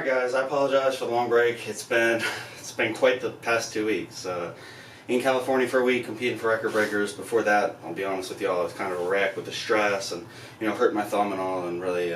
Alright guys, I apologize for the long break. It's been quite the past 2 weeks. In California for a week, competing for record breakers. Before that, I'll be honest with y'all, I was kind of a wreck with the stress and hurt my thumb and all, and really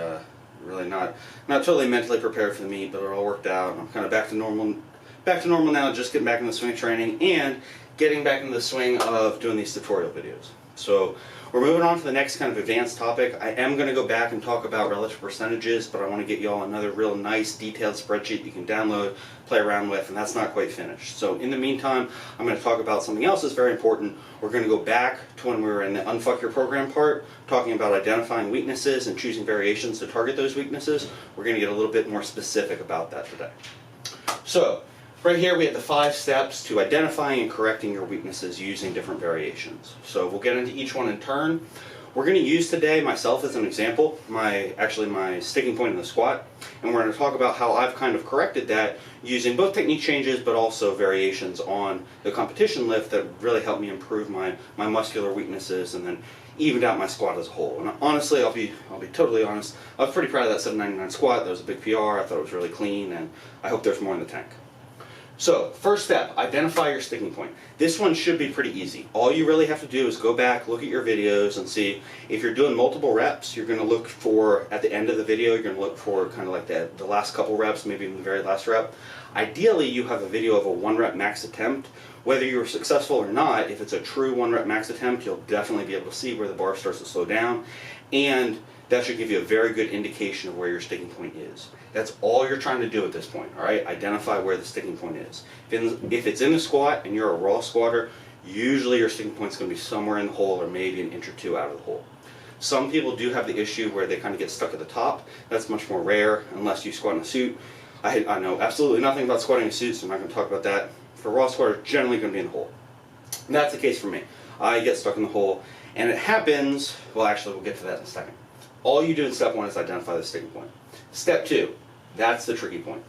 not totally mentally prepared for the meet, but it all worked out. And I'm kind of back to normal now, just getting back into the swing training and getting back into the swing of doing these tutorial videos. So we're moving on to the next kind of advanced topic. I am going to go back and talk about relative percentages, but I want to get y'all another real nice detailed spreadsheet you can download, play around with, and that's not quite finished. So in the meantime, I'm going to talk about something else that's very important. We're going to go back to when we were in the Unfuck Your Program part, talking about identifying weaknesses and choosing variations to target those weaknesses. We're going to get a little bit more specific about that today. So right here we have the 5 steps to identifying and correcting your weaknesses using different variations. So we'll get into each one in turn. We're going to use today myself as an example, my sticking point in the squat, and we're going to talk about how I've kind of corrected that using both technique changes but also variations on the competition lift that really helped me improve my muscular weaknesses and then evened out my squat as a whole. And honestly, I'll be totally honest, I was pretty proud of that 799 squat. That was a big PR. I thought it was really clean, and I hope there's more in the tank. So, first step, identify your sticking point. This one should be pretty easy. All you really have to do is go back, look at your videos, and see if you're doing multiple reps, you're going to look for, at the end of the video, you're going to look for kind of like the last couple reps, maybe even the very last rep. Ideally, you have a video of a 1 rep max attempt. Whether you were successful or not, if it's a true 1 rep max attempt, you'll definitely be able to see where the bar starts to slow down, and that should give you a very good indication of where your sticking point is. That's all you're trying to do at this point, all right? Identify where the sticking point is. If it's in the squat and you're a raw squatter, usually your sticking point's going to be somewhere in the hole or maybe an inch or two out of the hole. Some people do have the issue where they kind of get stuck at the top. That's much more rare unless you squat in a suit. I know absolutely nothing about squatting in suits, so I'm not going to talk about that. For raw squatter, generally going to be in the hole. And that's the case for me. I get stuck in the hole, and it happens, well actually we'll get to that in a second. All you do in step 1 is identify the sticking point. Step 2, that's the tricky point.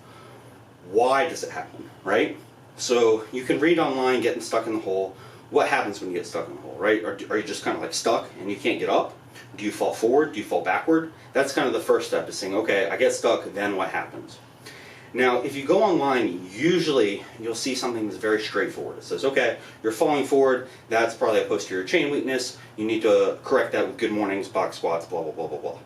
Why does it happen, right? So you can read online getting stuck in the hole. What happens when you get stuck in the hole, right? Are you just kind of like stuck and you can't get up? Do you fall forward? Do you fall backward? That's kind of the first step, is saying, okay, I get stuck, then what happens? Now, if you go online, usually you'll see something that's very straightforward. It says, okay, you're falling forward, that's probably a posterior chain weakness, you need to correct that with good mornings, box squats, blah, blah, blah, blah, blah.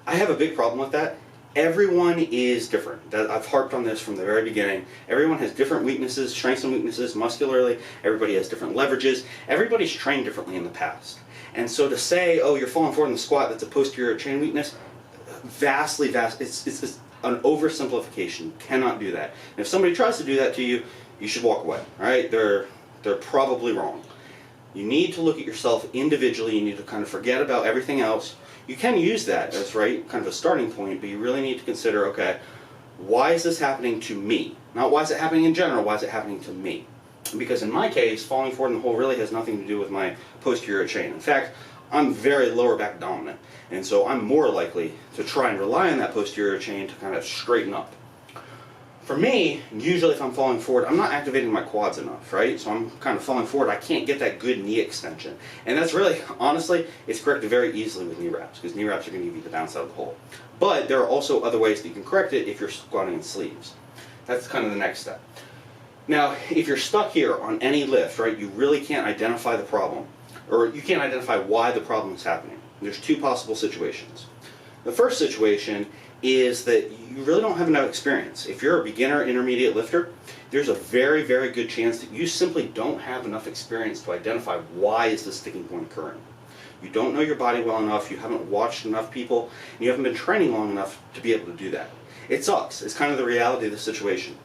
I have a big problem with that. Everyone is different. I've harped on this from the very beginning. Everyone has different weaknesses, strengths and weaknesses muscularly. Everybody has different leverages. Everybody's trained differently in the past. And so to say, oh, you're falling forward in the squat, that's a posterior chain weakness, it's an oversimplification. You cannot do that. And if somebody tries to do that to you, you should walk away. All right? They're probably wrong. You need to look at yourself individually. You need to kind of forget about everything else. You can use that as kind of a starting point, but you really need to consider, okay, why is this happening to me? Not why is it happening in general, why is it happening to me? Because in my case, falling forward in the hole really has nothing to do with my posterior chain. In fact, I'm very lower back dominant, and so I'm more likely to try and rely on that posterior chain to kind of straighten up. For me, usually if I'm falling forward, I'm not activating my quads enough, right? So I'm kind of falling forward, I can't get that good knee extension. And that's really, honestly, it's corrected very easily with knee wraps, because knee wraps are going to give you the bounce out of the hole. But there are also other ways that you can correct it if you're squatting in sleeves. That's kind of the next step. Now, if you're stuck here on any lift, right, you really can't identify the problem, or you can't identify why the problem is happening. There's 2 possible situations. The first situation is that you really don't have enough experience. If you're a beginner intermediate lifter, there's a very, very good chance that you simply don't have enough experience to identify why is the sticking point occurring. You don't know your body well enough, you haven't watched enough people, and you haven't been training long enough to be able to do that. It sucks. It's kind of the reality of the situation.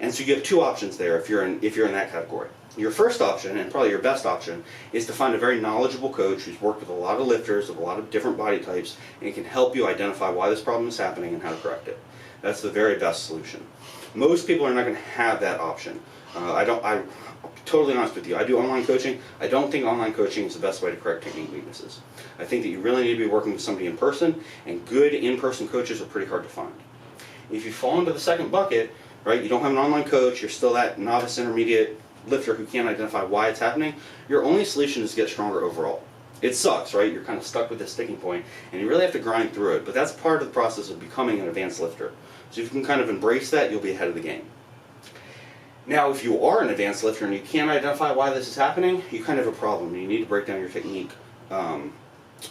And so you have 2 options there if you're in that category. Your first option, and probably your best option, is to find a very knowledgeable coach who's worked with a lot of lifters of a lot of different body types and can help you identify why this problem is happening and how to correct it. That's the very best solution. Most people are not going to have that option. I'll be totally honest with you. I do online coaching. I don't think online coaching is the best way to correct technique weaknesses. I think that you really need to be working with somebody in person, and good in-person coaches are pretty hard to find. If you fall into the second bucket, right, you don't have an online coach, you're still that novice intermediate lifter who can't identify why it's happening, your only solution is to get stronger overall. It sucks, right? You're kind of stuck with this sticking point, and you really have to grind through it. But that's part of the process of becoming an advanced lifter. So if you can kind of embrace that, you'll be ahead of the game. Now, if you are an advanced lifter and you can't identify why this is happening, you kind of have a problem. You need to break down your technique. You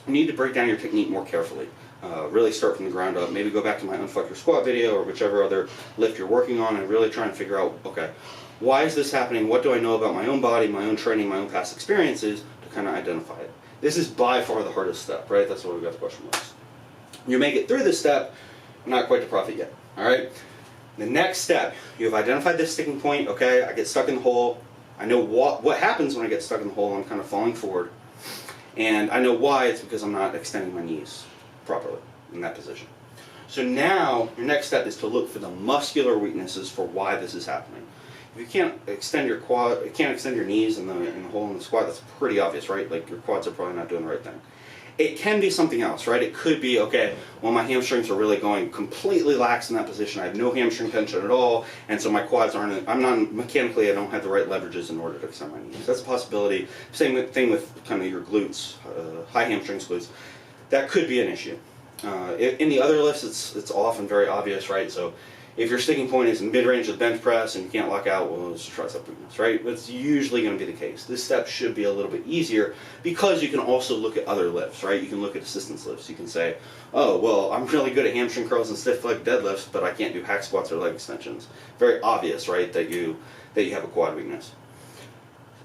need to break down your technique more carefully. Really start from the ground up. Maybe go back to my Unfuck Your Squat video or whichever other lift you're working on and really try and figure out, okay, why is this happening? What do I know about my own body, my own training, my own past experiences to kind of identify it? This is by far the hardest step, right? That's what we got the question marks. You make it through this step, not quite to profit yet, all right? The next step, you have identified this sticking point, okay, I get stuck in the hole. I know what happens when I get stuck in the hole. I'm kind of falling forward. And I know why. It's because I'm not extending my knees properly in that position. So now, your next step is to look for the muscular weaknesses for why this is happening. If you can't extend your knees in the hole in the squat, that's pretty obvious, right? Like your quads are probably not doing the right thing. It can be something else, right? It could be, okay, well my hamstrings are really going completely lax in that position. I have no hamstring tension at all, and so my quads aren't, I don't have the right leverages in order to extend my knees. That's a possibility. Same thing with kind of your glutes, high hamstrings, glutes. That could be an issue. In the other lifts, it's often very obvious, right? So if your sticking point is in mid-range of the bench press and you can't lock out, well, it's a tricep weakness, right? That's usually going to be the case. This step should be a little bit easier because you can also look at other lifts, right? You can look at assistance lifts. You can say, oh, well, I'm really good at hamstring curls and stiff leg deadlifts, but I can't do hack squats or leg extensions. Very obvious, right, that you have a quad weakness.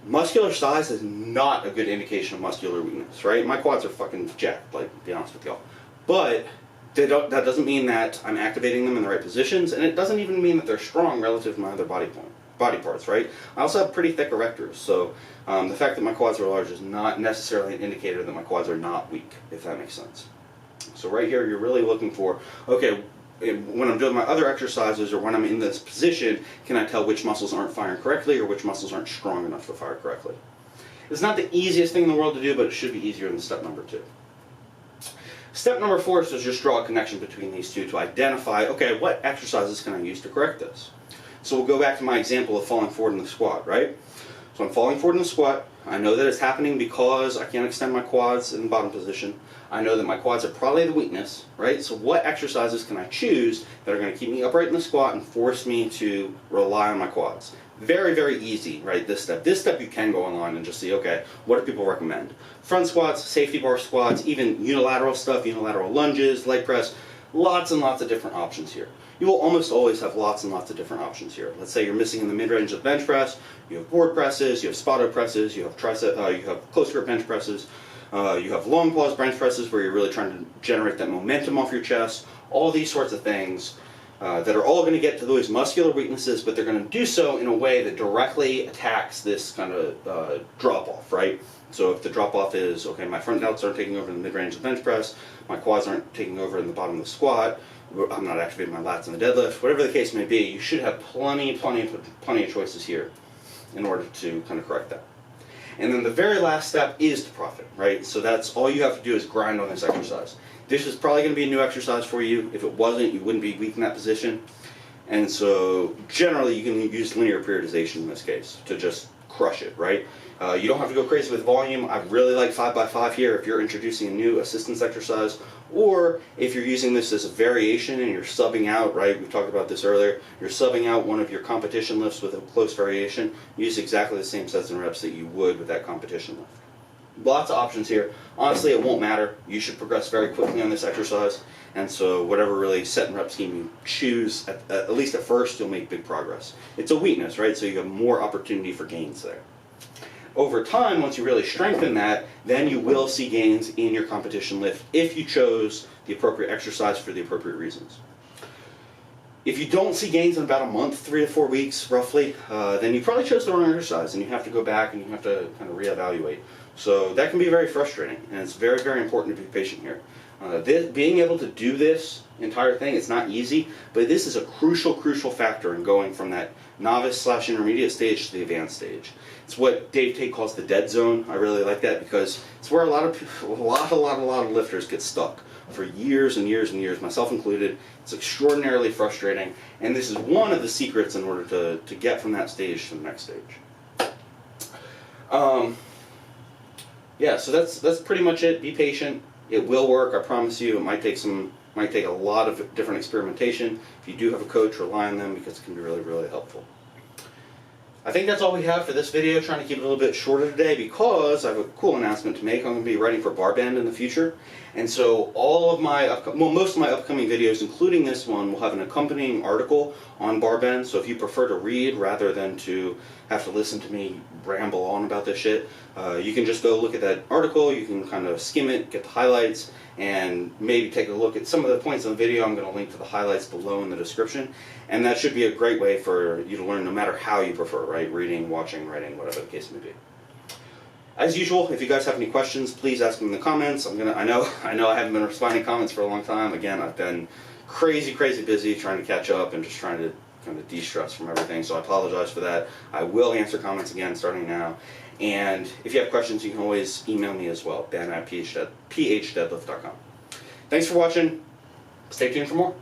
Muscular size is not a good indication of muscular weakness, right? My quads are fucking jacked, like, to be honest with y'all. But that doesn't mean that I'm activating them in the right positions, and it doesn't even mean that they're strong relative to my other body parts, right? I also have pretty thick erectors, so the fact that my quads are large is not necessarily an indicator that my quads are not weak, if that makes sense. So right here, you're really looking for, okay, when I'm doing my other exercises or when I'm in this position, can I tell which muscles aren't firing correctly or which muscles aren't strong enough to fire correctly? It's not the easiest thing in the world to do, but it should be easier than step number 2. Step number 4 is to just draw a connection between these two to identify, okay, what exercises can I use to correct this? So we'll go back to my example of falling forward in the squat, right? So I'm falling forward in the squat. I know that it's happening because I can't extend my quads in the bottom position. I know that my quads are probably the weakness, right? So what exercises can I choose that are going to keep me upright in the squat and force me to rely on my quads? Very, very easy, right, this step. This step you can go online and just see, okay, what do people recommend? Front squats, safety bar squats, even unilateral stuff, unilateral lunges, leg press, lots and lots of different options here. You will almost always have lots and lots of different options here. Let's say you're missing in the mid-range of the bench press, you have board presses, you have spotto presses, you have you have close grip bench presses, you have long pause bench presses where you're really trying to generate that momentum off your chest, all these sorts of things that are all going to get to those muscular weaknesses, but they're going to do so in a way that directly attacks this kind of drop-off, right? So if the drop-off is, okay, my front delts aren't taking over in the mid-range of the bench press, my quads aren't taking over in the bottom of the squat, I'm not activating my lats in the deadlift, whatever the case may be, you should have plenty of choices here in order to kind of correct that. And then the very last step is to profit, right? So that's all you have to do is grind on this exercise. This is probably going to be a new exercise for you. If it wasn't, you wouldn't be weak in that position. And so generally you can use linear periodization in this case to just crush it, right? You don't have to go crazy with volume. I really like 5x5 here if you're introducing a new assistance exercise, or if you're using this as a variation and you're subbing out, right? We talked about this earlier. You're subbing out one of your competition lifts with a close variation. Use exactly the same sets and reps that you would with that competition lift. Lots of options here. Honestly, it won't matter. You should progress very quickly on this exercise, and so whatever really set and rep scheme you choose, at least at first, you'll make big progress. It's a weakness, right? So you have more opportunity for gains there. Over time, once you really strengthen that, then you will see gains in your competition lift if you chose the appropriate exercise for the appropriate reasons. If you don't see gains in about a month, 3 to 4 weeks roughly, then you probably chose the wrong exercise and you have to go back and you have to kind of reevaluate. So that can be very frustrating, and it's very, very important to be patient here. Being able to do this entire thing, it's not easy, but this is a crucial factor in going from that novice/intermediate stage to the advanced stage. It's what Dave Tate calls the dead zone. I really like that because it's where a lot of lifters get stuck for years and years and years, myself included. It's extraordinarily frustrating, and this is one of the secrets in order to get from that stage to the next stage. yeah, so that's pretty much it. Be patient. It will work. I promise you. It might take a lot of different experimentation. If you do have a coach, rely on them because it can be really, really helpful. I think that's all we have for this video. Trying to keep it a little bit shorter today because I have a cool announcement to make. I'm going to be writing for Barbend in the future, and so all of my most of my upcoming videos, including this one, will have an accompanying article on Barbend. So if you prefer to read rather than to have to listen to me ramble on about this shit, you can just go look at that article. You can kind of skim it, get the highlights, and maybe take a look at some of the points in the video. I'm going to link to the highlights below in the description, and that should be a great way for you to learn no matter how you prefer, right? Reading, watching, writing, whatever the case may be. As usual, if you guys have any questions, please ask them in the comments. I know I haven't been responding to comments for a long time. Again, I've been crazy busy trying to catch up and just trying to kind of de-stress from everything, so I apologize for that. I will answer comments again starting now. And if you have questions, you can always email me as well, ben@phdeadlift.com. Thanks for watching. Stay tuned for more.